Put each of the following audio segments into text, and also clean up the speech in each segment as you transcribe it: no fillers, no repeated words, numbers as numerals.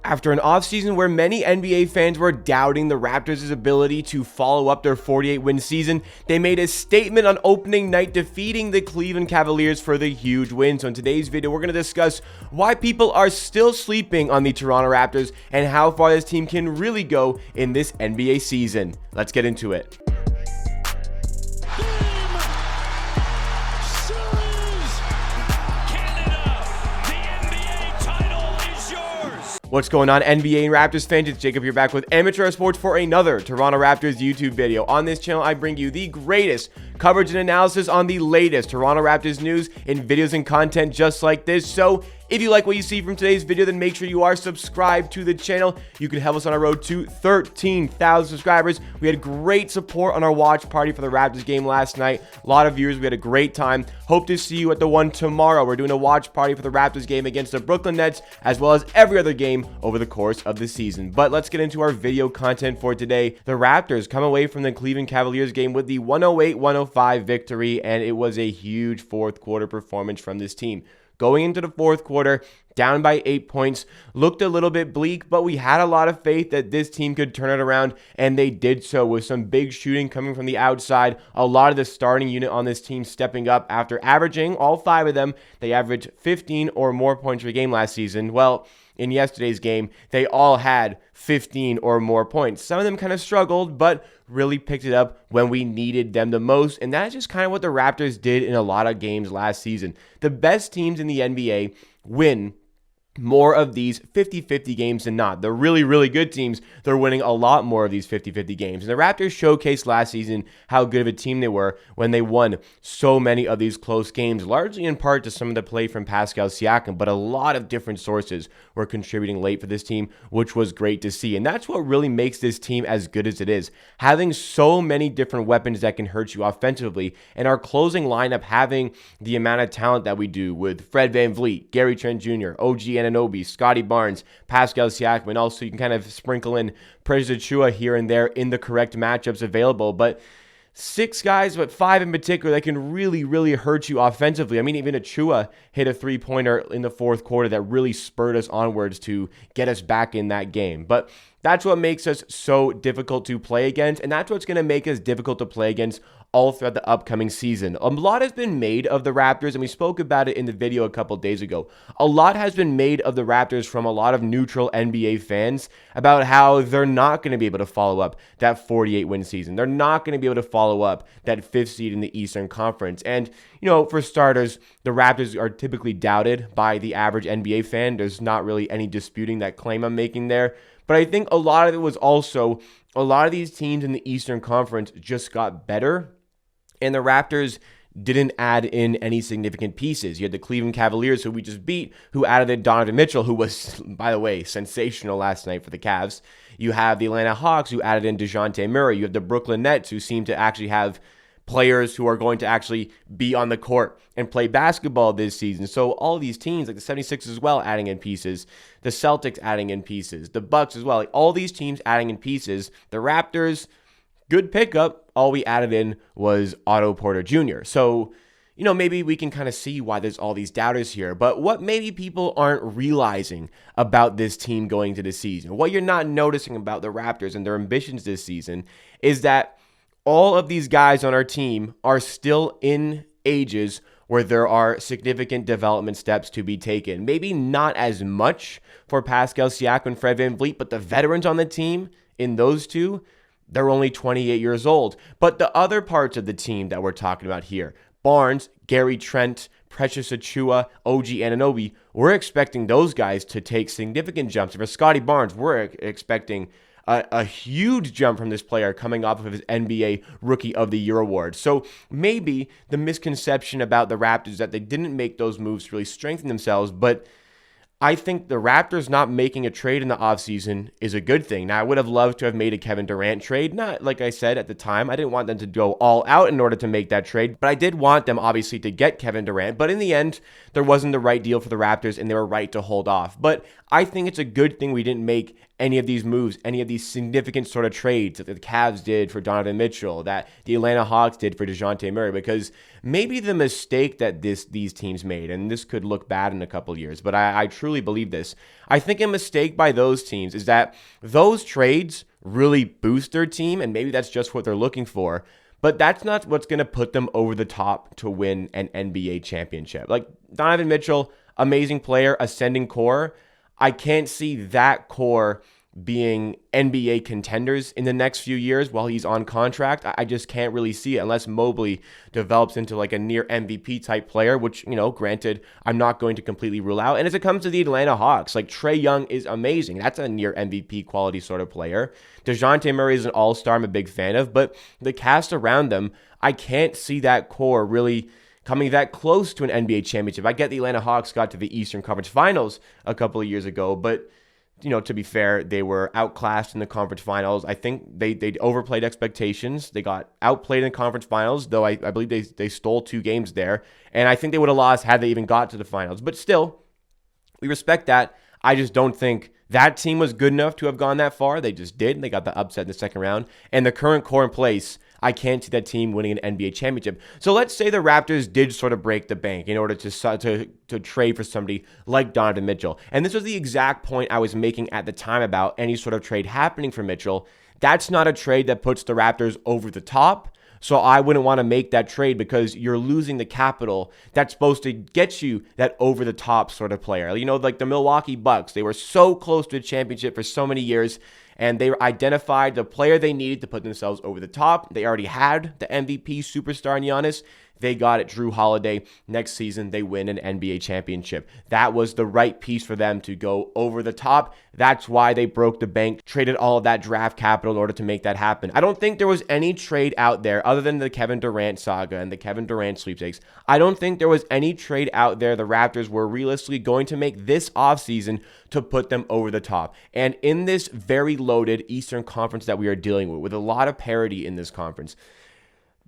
After an offseason where many NBA fans were doubting the Raptors' ability to follow up their 48-win season, they made a statement on opening night defeating the Cleveland Cavaliers for the huge win. So in today's video, we're going to discuss why people are still sleeping on the Toronto Raptors and how far this team can really go in this NBA season. Let's get into it. What's going on, NBA and Raptors fans? It's Jacob here back with Amateur Sports for another Toronto Raptors YouTube video. On this channel, I bring you the greatest coverage and analysis on the latest Toronto Raptors news in videos and content just like this. So if you like what you see from today's video, then make sure you are subscribed to the channel. You can help us on our road to 13,000 subscribers. We had great support on our watch party for the Raptors game last night. A lot of viewers. We had a great time. Hope to see you at the one tomorrow. We're doing a watch party for the Raptors game against the Brooklyn Nets, as well as every other game over the course of the season. But let's get into our video content for today. The Raptors come away from the Cleveland Cavaliers game with the 108-105 victory, and it was a huge fourth quarter performance from this team. Going into the fourth quarter, down by 8 points, looked a little bit bleak, but we had a lot of faith that this team could turn it around, and they did so with some big shooting coming from the outside. A lot of the starting unit on this team stepping up after averaging, all five of them, they averaged 15 or more points per game last season. Well, in yesterday's game, they all had 15 or more points. Some of them kind of struggled, but really picked it up when we needed them the most. And that's just kind of what the Raptors did in a lot of games last season. The best teams in the NBA win more of these 50-50 games than not. The really, really good teams, they're winning a lot more of these 50-50 games. And the Raptors showcased last season how good of a team they were when they won so many of these close games, largely in part to some of the play from Pascal Siakam, but a lot of different sources were contributing late for this team, which was great to see. And that's what really makes this team as good as it is. Having so many different weapons that can hurt you offensively, and our closing lineup having the amount of talent that we do with Fred VanVleet, Gary Trent Jr., OG Anunoby, Scotty Barnes, Pascal Siakam, and also you can kind of sprinkle in Precious Achiuwa here and there in the correct matchups available. But six guys, but five in particular, that can really, really hurt you offensively. I mean, even Achiuwa hit a three-pointer in the fourth quarter that really spurred us onwards to get us back in that game. But that's what makes us so difficult to play against, and that's what's going to make us difficult to play against all throughout the upcoming season. A lot has been made of the Raptors, and we spoke about it in the video a couple days ago. A lot has been made of the Raptors from a lot of neutral NBA fans about how they're not going to be able to follow up that 48-win season. They're not going to be able to follow up that fifth seed in the Eastern Conference. And, you know, for starters, the Raptors are typically doubted by the average NBA fan. There's not really any disputing that claim I'm making there. But I think a lot of it was also a lot of these teams in the Eastern Conference just got better, and the Raptors didn't add in any significant pieces. You had the Cleveland Cavaliers, who we just beat, who added in Donovan Mitchell, who was, by the way, sensational last night for the Cavs. You have the Atlanta Hawks, who added in Dejounte Murray. You have the Brooklyn Nets, who seem to actually have players who are going to actually be on the court and play basketball this season. So all these teams, like the 76ers as well, adding in pieces. The Celtics adding in pieces. The Bucks as well. Like all these teams adding in pieces. The Raptors, good pickup. All we added in was Otto Porter Jr. So, you know, maybe we can kind of see why there's all these doubters here. But what maybe people aren't realizing about this team going into the season, what you're not noticing about the Raptors and their ambitions this season, is that all of these guys on our team are still in ages where there are significant development steps to be taken. Maybe not as much for Pascal Siakam and Fred VanVleet, but the veterans on the team, in those two, they're only 28 years old. But the other parts of the team that we're talking about here, Barnes, Gary Trent, Precious Achiuwa, OG Anunoby, we're expecting those guys to take significant jumps. For Scotty Barnes, we're expecting a huge jump from this player coming off of his NBA Rookie of the Year award. So maybe the misconception about the Raptors is that they didn't make those moves to really strengthen themselves, but I think the Raptors not making a trade in the offseason is a good thing. Now, I would have loved to have made a Kevin Durant trade. Not, like I said at the time, I didn't want them to go all out in order to make that trade, but I did want them, obviously, to get Kevin Durant. But in the end, there wasn't the right deal for the Raptors, and they were right to hold off. But I think it's a good thing we didn't make any of these moves, any of these significant sort of trades that the Cavs did for Donovan Mitchell, that the Atlanta Hawks did for Dejounte Murray, because maybe the mistake that these teams made, and this could look bad in a couple of years, but I truly believe this. I think a mistake by those teams is that those trades really boost their team, and maybe that's just what they're looking for, but that's not what's going to put them over the top to win an NBA championship. Like Donovan Mitchell, amazing player, ascending core. I can't see that core being NBA contenders in the next few years while he's on contract. I just can't really see it unless Mobley develops into like a near MVP type player, which, granted, I'm not going to completely rule out. And as it comes to the Atlanta Hawks, like Trae Young is amazing. That's a near MVP quality sort of player. Dejounte Murray is an all-star I'm a big fan of, but the cast around them, I can't see that core really coming that close to an NBA championship. I get the Atlanta Hawks got to the Eastern Conference Finals a couple of years ago, but to be fair, they were outclassed in the conference finals. I think they overplayed expectations. They got outplayed in the conference finals, though I believe they stole 2 games there. And I think they would have lost had they even got to the finals. But still, we respect that. I just don't think that team was good enough to have gone that far. They just did. They got the upset in the second round. And the current core in place, I can't see that team winning an NBA championship. So let's say the Raptors did sort of break the bank in order to trade for somebody like Donovan Mitchell. And this was the exact point I was making at the time about any sort of trade happening for Mitchell. That's not a trade that puts the Raptors over the top. So I wouldn't want to make that trade because you're losing the capital that's supposed to get you that over-the-top sort of player. Like the Milwaukee Bucks, they were so close to a championship for so many years, and they identified the player they needed to put themselves over the top. They already had the MVP superstar in Giannis. They got it, Drew Holiday. Next season, they win an NBA championship. That was the right piece for them to go over the top. That's why they broke the bank, traded all of that draft capital in order to make that happen. I don't think there was any trade out there other than the Kevin Durant saga and the Kevin Durant sweepstakes. I don't think there was any trade out there the Raptors were realistically going to make this offseason to put them over the top. And in this very loaded Eastern Conference that we are dealing with a lot of parity in this conference,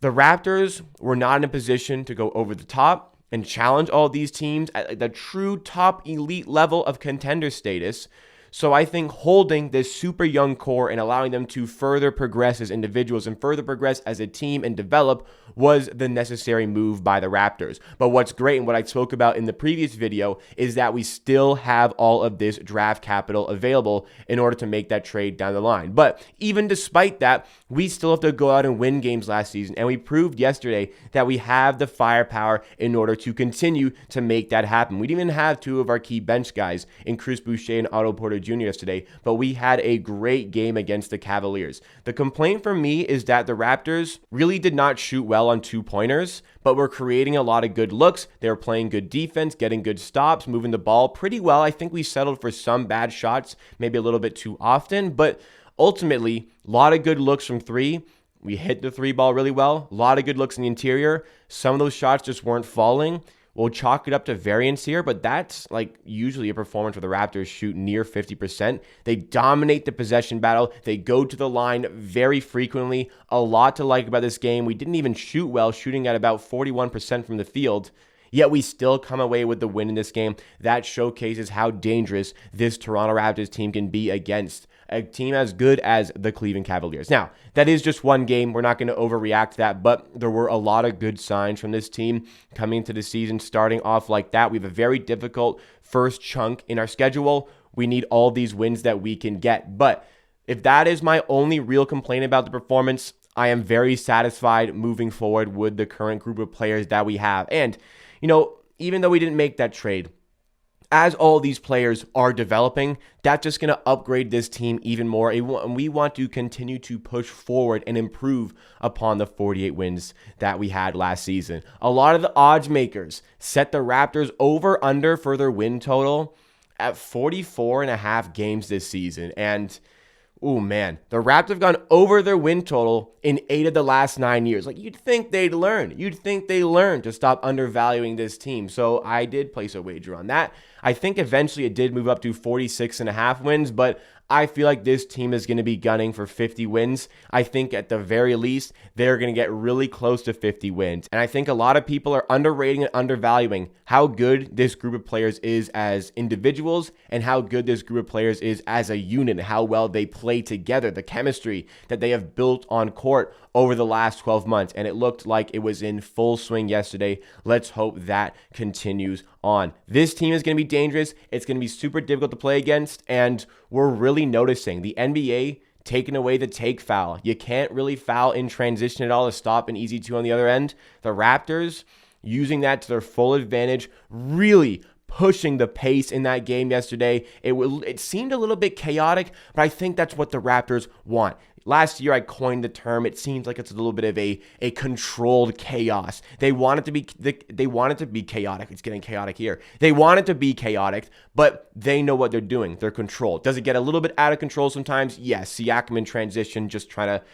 the Raptors were not in a position to go over the top and challenge all these teams at the true top elite level of contender status. So I think holding this super young core and allowing them to further progress as individuals and further progress as a team and develop was the necessary move by the Raptors. But what's great and what I spoke about in the previous video is that we still have all of this draft capital available in order to make that trade down the line. But even despite that, we still have to go out and win games last season. And we proved yesterday that we have the firepower in order to continue to make that happen. We didn't even have 2 of our key bench guys in Chris Boucher and Otto Porter Jr. yesterday, but we had a great game against the Cavaliers. The complaint from me is that the Raptors really did not shoot well on 2-pointers, but were creating a lot of good looks. They were playing good defense, getting good stops, moving the ball pretty well. I think we settled for some bad shots, maybe a little bit too often, but ultimately, a lot of good looks from 3. We hit the 3 ball really well. A lot of good looks in the interior. Some of those shots just weren't falling. We'll chalk it up to variance here, but that's like usually a performance where the Raptors shoot near 50%. They dominate the possession battle. They go to the line very frequently. A lot to like about this game. We didn't even shoot well, shooting at about 41% from the field. Yet we still come away with the win in this game. That showcases how dangerous this Toronto Raptors team can be against a team as good as the Cleveland Cavaliers. Now, that is just one game. We're not going to overreact to that, but there were a lot of good signs from this team coming into the season, starting off like that. We have a very difficult first chunk in our schedule. We need all these wins that we can get. But if that is my only real complaint about the performance, I am very satisfied moving forward with the current group of players that we have. And, even though we didn't make that trade, as all these players are developing, that's just going to upgrade this team even more. And we want to continue to push forward and improve upon the 48 wins that we had last season. A lot of the odds makers set the Raptors over under for their win total at 44.5 games this season. And oh man, the Raptors have gone over their win total in 8 of the last 9 years. Like, you'd think they'd learn. You'd think they learned to stop undervaluing this team. So I did place a wager on that. I think eventually it did move up to 46.5 wins, but I feel like this team is going to be gunning for 50 wins. I think at the very least, they're going to get really close to 50 wins. And I think a lot of people are underrating and undervaluing how good this group of players is as individuals and how good this group of players is as a unit, how well they play together, the chemistry that they have built on court over the last 12 months. And it looked like it was in full swing yesterday. Let's hope that continues on. This team is going to be dangerous. It's going to be super difficult to play against. And we're really noticing the NBA taking away the take foul. You can't really foul in transition at all to stop an easy two on the other end. The Raptors using that to their full advantage, really pushing the pace in that game yesterday. It seemed a little bit chaotic, but I think that's what the Raptors want. Last year, I coined the term. It seems like it's a little bit of a controlled chaos. They want it to be chaotic. It's getting chaotic here. They want it to be chaotic, but they know what they're doing. They're controlled. Does it get a little bit out of control sometimes? Yes. Siakam in transition, just trying to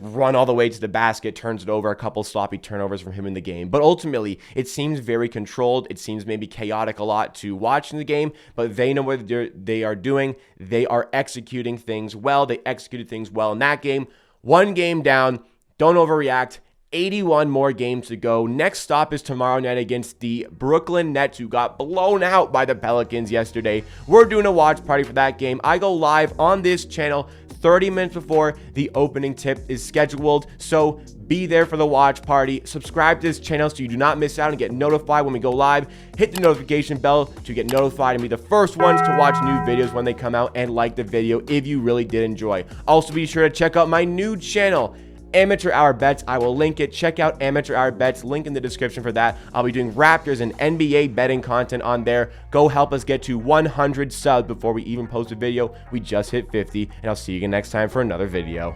run all the way to the basket, turns it over, a couple sloppy turnovers from him in the game. But ultimately, it seems very controlled. It seems maybe chaotic a lot to watch in the game, but they know what they are doing. They are executing things well. They executed things well in that game. One game down. Don't overreact. 81 more games to go. Next stop is tomorrow night against the Brooklyn Nets, who got blown out by the Pelicans yesterday. We're doing a watch party for that game. I go live on this channel 30 minutes before the opening tip is scheduled, so be there for the watch party. Subscribe to this channel so you do not miss out and get notified when we go live. Hit the notification bell to get notified and be the first ones to watch new videos when they come out, and like the video if you really did enjoy. Also, be sure to check out my new channel, Amateur Hour Bets. I will link it. Check out Amateur Hour Bets. Link in the description for that. I'll be doing Raptors and NBA betting content on there. Go help us get to 100 subs before we even post a video. We just hit 50, and I'll see you again next time for another video.